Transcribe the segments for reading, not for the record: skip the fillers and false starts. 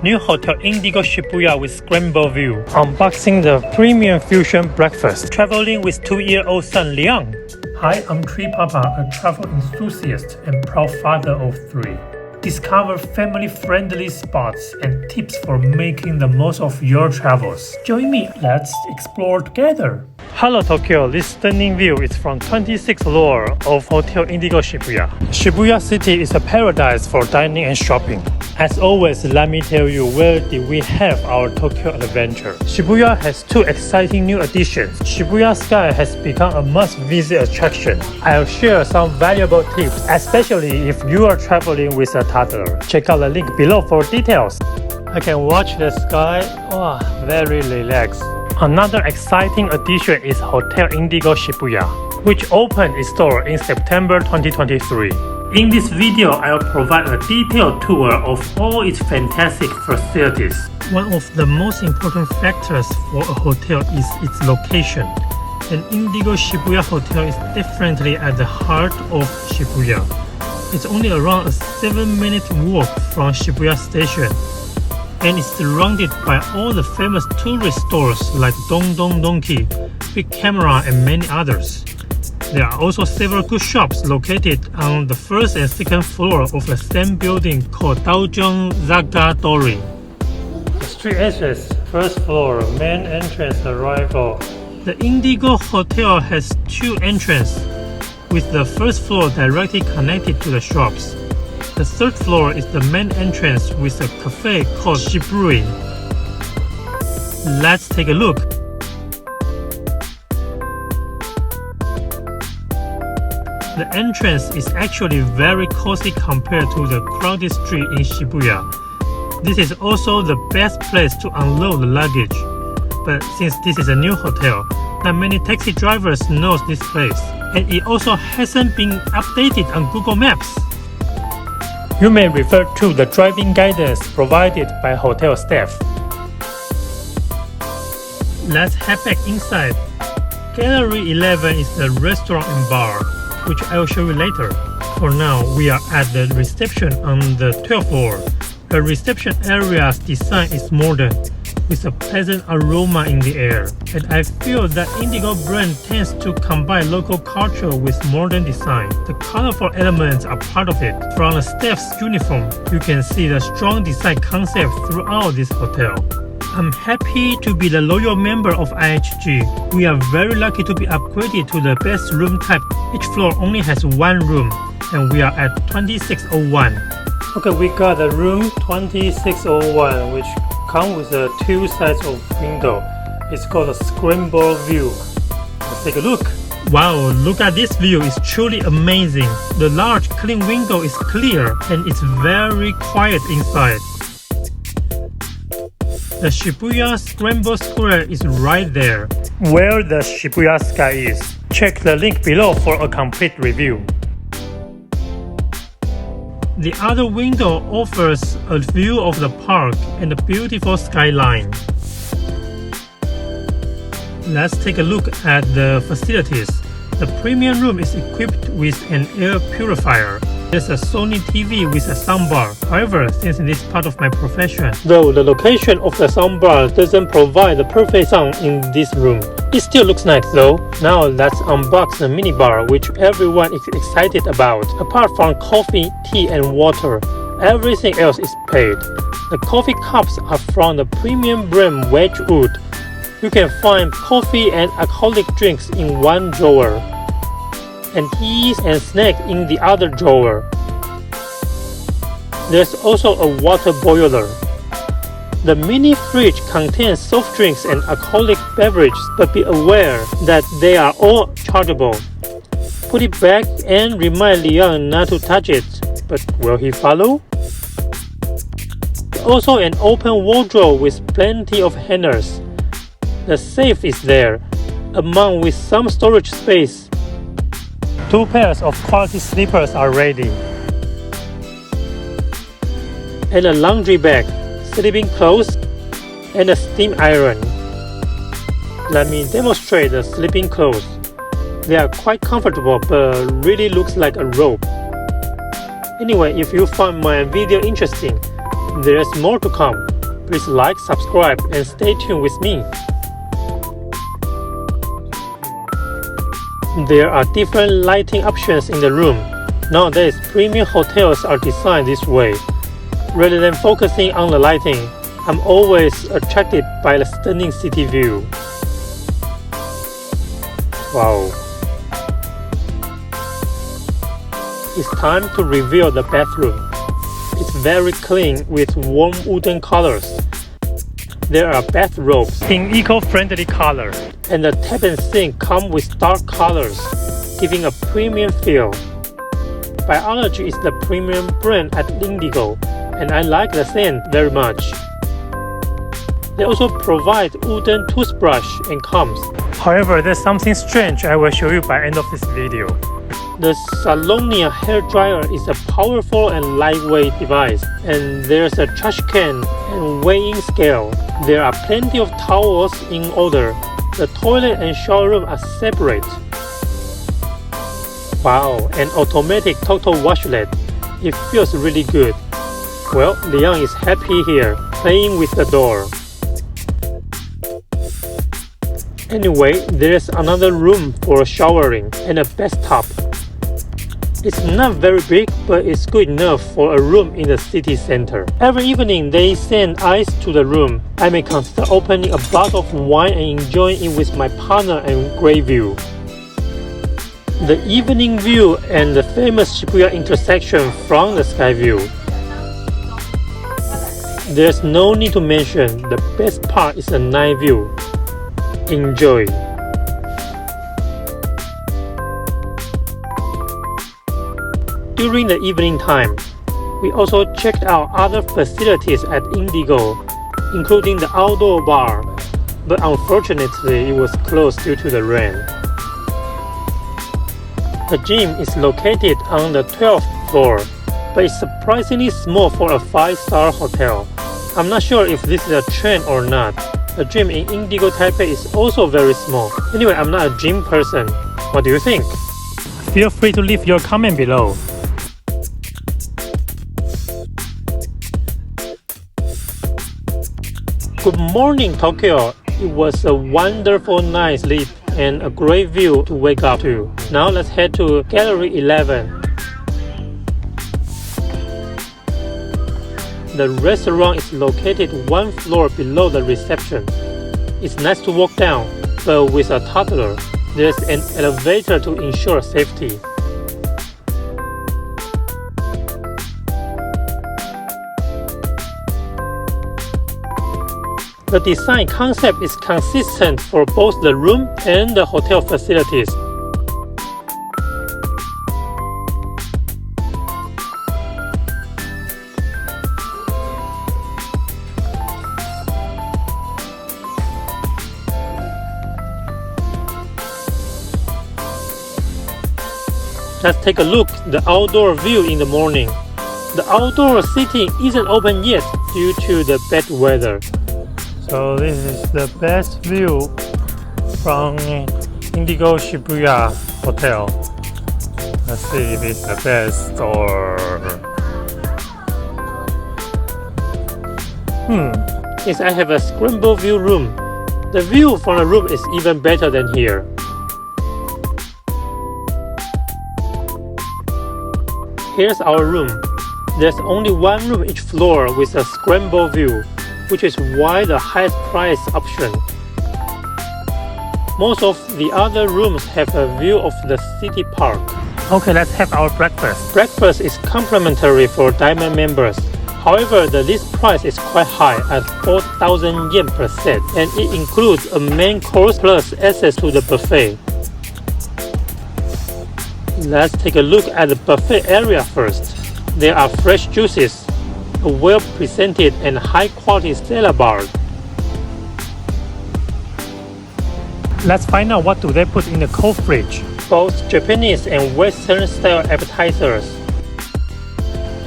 New hotel Indigo Shibuya with Scramble view. Unboxing the premium fusion breakfast. Traveling with 2-year-old son Liang. Hi, I'm Tree Papa, a travel enthusiast and proud father of 3. Discover family-friendly spots and tips for making the most of your travels. Join me, let's explore together. Hello Tokyo, this stunning view is from 26th floor of Hotel Indigo Shibuya. Shibuya City is a paradise for dining and shopping. As always, let me tell you, where did we have our Tokyo adventure? Shibuya has 2 exciting new additions. Shibuya Sky has become a must-visit attraction. I'll share some valuable tips, especially if you are traveling with a toddler. Check out the link below for details. I can watch the sky. Wow, very relaxed. Another exciting addition is Hotel Indigo Shibuya, which opened its door in September 2023. In this video, I'll provide a detailed tour of all its fantastic facilities. One of the most important factors for a hotel is its location. An Indigo Shibuya hotel is definitely at the heart of Shibuya. It's only around a 7-minute walk from Shibuya Station, and it's surrounded by all the famous tourist stores like Don Don Donki, Big Camera, and many others. There are also several good shops located on the first and second floor of the same building called Daojong Zaga Dori. The street address, first floor, main entrance arrival. The Indigo Hotel has 2 entrances, with the first floor directly connected to the shops. The third floor is the main entrance with a cafe called Shibuya. Let's take a look. The entrance is actually very cozy compared to the crowded street in Shibuya. This is also the best place to unload the luggage. But since this is a new hotel, not many taxi drivers know this place, and it also hasn't been updated on Google Maps. You may refer to the driving guidance provided by hotel staff. Let's head back inside. Gallery 11 is the restaurant and bar, which I will show you later. For now, we are at the reception on the 12th floor. The reception area's design is modern, with a pleasant aroma in the air, and I feel that Indigo brand tends to combine local culture with modern design. The colorful elements are part of it. From the staff's uniform, you can see the strong design concept throughout this hotel. I'm happy to be the loyal member of IHG. We are very lucky to be upgraded to the best room type. Each floor only has 1 room, and we are at 2601. Okay, we got the room 2601, which comes with 2 sides of window. It's called a Scramble view. Let's take a look. Wow, look at this view, it's truly amazing. The large clean window is clear and it's very quiet inside. The Shibuya Scramble Square is right there, where the Shibuya Sky is. Check the link below for a complete review. The other window offers a view of the park and a beautiful skyline. Let's take a look at the facilities. The premium room is equipped with an air purifier. There's a Sony TV with a soundbar. However, since this is part of my profession, though the location of the soundbar doesn't provide the perfect sound in this room, it still looks nice though. Now let's unbox the minibar, which everyone is excited about. Apart from coffee, tea and water, everything else is paid. The coffee cups are from the premium brand Wedgwood. You can find coffee and alcoholic drinks in one drawer, and teas and snacks in the other drawer. There's also a water boiler. The mini fridge contains soft drinks and alcoholic beverages, but be aware that they are all chargeable. Put it back and remind Liang not to touch it, but will he follow? Also an open wardrobe with plenty of hangers. The safe is there, along with some storage space. 2 pairs of quality slippers are ready. And a laundry bag, sleeping clothes, and a steam iron. Let me demonstrate the sleeping clothes. They are quite comfortable but really looks like a robe. Anyway, if you found my video interesting, there's more to come. Please like, subscribe, and stay tuned with me. There are different lighting options in the room. Nowadays, premium hotels are designed this way. Rather than focusing on the lighting, I'm always attracted by the stunning city view. Wow. It's time to reveal the bathroom. It's very clean with warm wooden colors. There are bathrobes in eco-friendly color, and the tap and sink come with dark colors, giving a premium feel. Biology is the premium brand at Indigo, and I like the scent very much. They also provide wooden toothbrush and combs. However, there's something strange I will show you by end of this video. The Salonia hair dryer is a powerful and lightweight device, and there's a trash can and weighing scale. There are plenty of towels in order. The toilet and shower room are separate. Wow, an automatic total washlet. It feels really good. Well, Leon is happy here, playing with the door. Anyway, there's another room for showering and a bathtub. It's not very big, but it's good enough for a room in the city center. Every evening they send ice to the room. I may consider opening a bottle of wine and enjoying it with my partner and great view. The evening view and the famous Shibuya intersection from the sky view. There's no need to mention, the best part is the night view. Enjoy! During the evening time, we also checked out other facilities at Indigo, including the outdoor bar, but unfortunately it was closed due to the rain. The gym is located on the 12th floor, but it's surprisingly small for a 5-star hotel. I'm not sure if this is a trend or not. The gym in Indigo Taipei is also very small. Anyway, I'm not a gym person. What do you think? Feel free to leave your comment below. Good morning, Tokyo. It was a wonderful night's sleep and a great view to wake up to. Now let's head to Gallery 11. The restaurant is located one floor below the reception. It's nice to walk down, but with a toddler, there's an elevator to ensure safety. The design concept is consistent for both the room and the hotel facilities. Let's take a look at the outdoor view in the morning. The outdoor seating isn't open yet due to the bad weather. So this is the best view from Indigo Shibuya Hotel. Let's see if it's the best or... Yes, I have a Scramble view room. The view from the room is even better than here. Here's our room. There's only one room each floor with a Scramble view, which is why the highest price option. Most of the other rooms have a view of the city park. Okay, let's have our breakfast. Breakfast is complimentary for Diamond members. However, the list price is quite high at 4,000 yen per set, and it includes a main course plus access to the buffet. Let's take a look at the buffet area first. There are fresh juices, a well-presented and high-quality salad bar. Let's find out what do they put in the cold fridge. Both Japanese and Western style appetizers.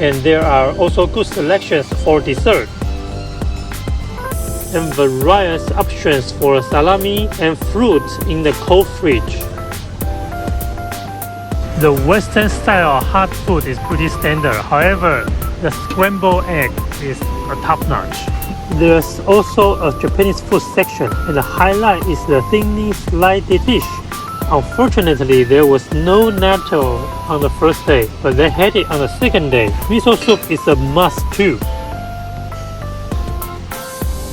And there are also good selections for dessert. And various options for salami and fruit in the cold fridge. The Western style hot food is pretty standard. However, the scrambled egg is a top notch. There's also a Japanese food section, and the highlight is the thinly sliced fish. Unfortunately, there was no natto on the first day, but they had it on the second day. Miso soup is a must too.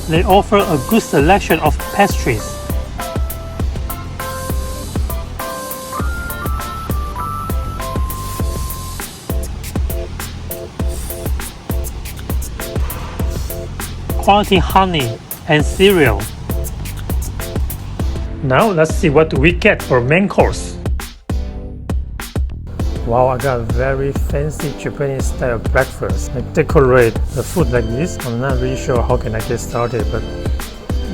They offer a good selection of pastries. Quality honey and cereal. Now let's see what we get for main course. Wow, I got very fancy Japanese style breakfast. I decorate the food like this. I'm not really sure how can I get started, but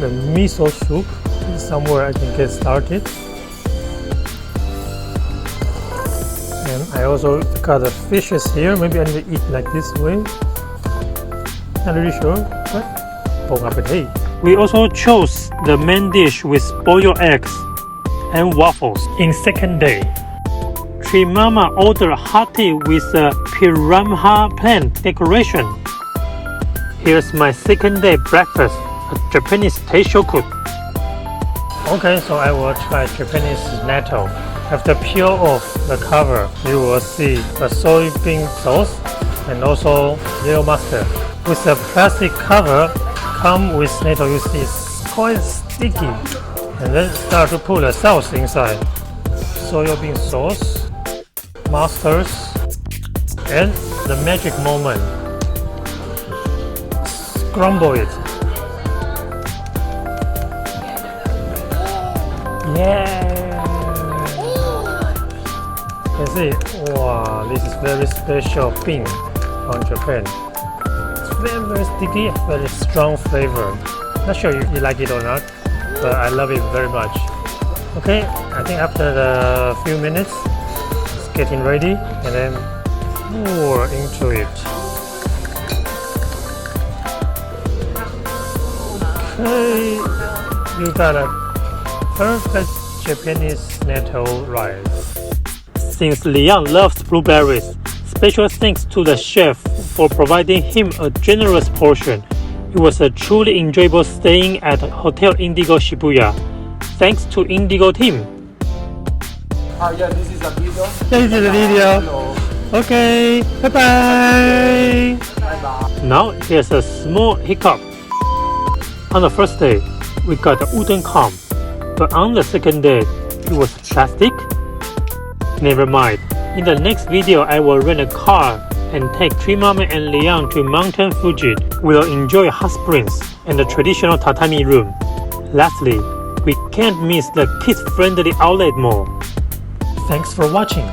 the miso soup is somewhere I can get started. And I also got the fishes here. Maybe I need to eat like this way. Not really sure, but bon appetit. We also chose the main dish with boiled eggs and waffles in second day. Mama ordered hot tea with a piranha plant decoration. Here's my second day breakfast, a Japanese teishoku. Okay, so I will try Japanese natto. After peel off the cover, you will see the soybean sauce and also yellow mustard. With the plastic cover, come with natto, you see it's quite sticky. And then start to put the sauce inside. Soybean sauce, mustards, and the magic moment. Scramble it. Yeah! You can see, wow, this is very special bean from Japan. It's very, very sticky, very strong flavor. Not sure you like it or not, but I love it very much. Okay, I think after the few minutes, getting ready and then pour into it. Okay, you got a perfect Japanese natto rice. Since Liang loves blueberries, special thanks to the chef for providing him a generous portion. It was a truly enjoyable staying at Hotel Indigo Shibuya. Thanks to Indigo team. Yeah, this is a video. This is a video. Okay, bye-bye. Bye-bye. Now here's a small hiccup. On the first day, we got the udon come, but on the second day, it was plastic. Never mind. In the next video, I will rent a car and take Dreamliner and Liang to Mountain Fuji. We'll enjoy hot springs and the traditional tatami room. Lastly, we can't miss the kids-friendly outlet mall. Thanks for watching.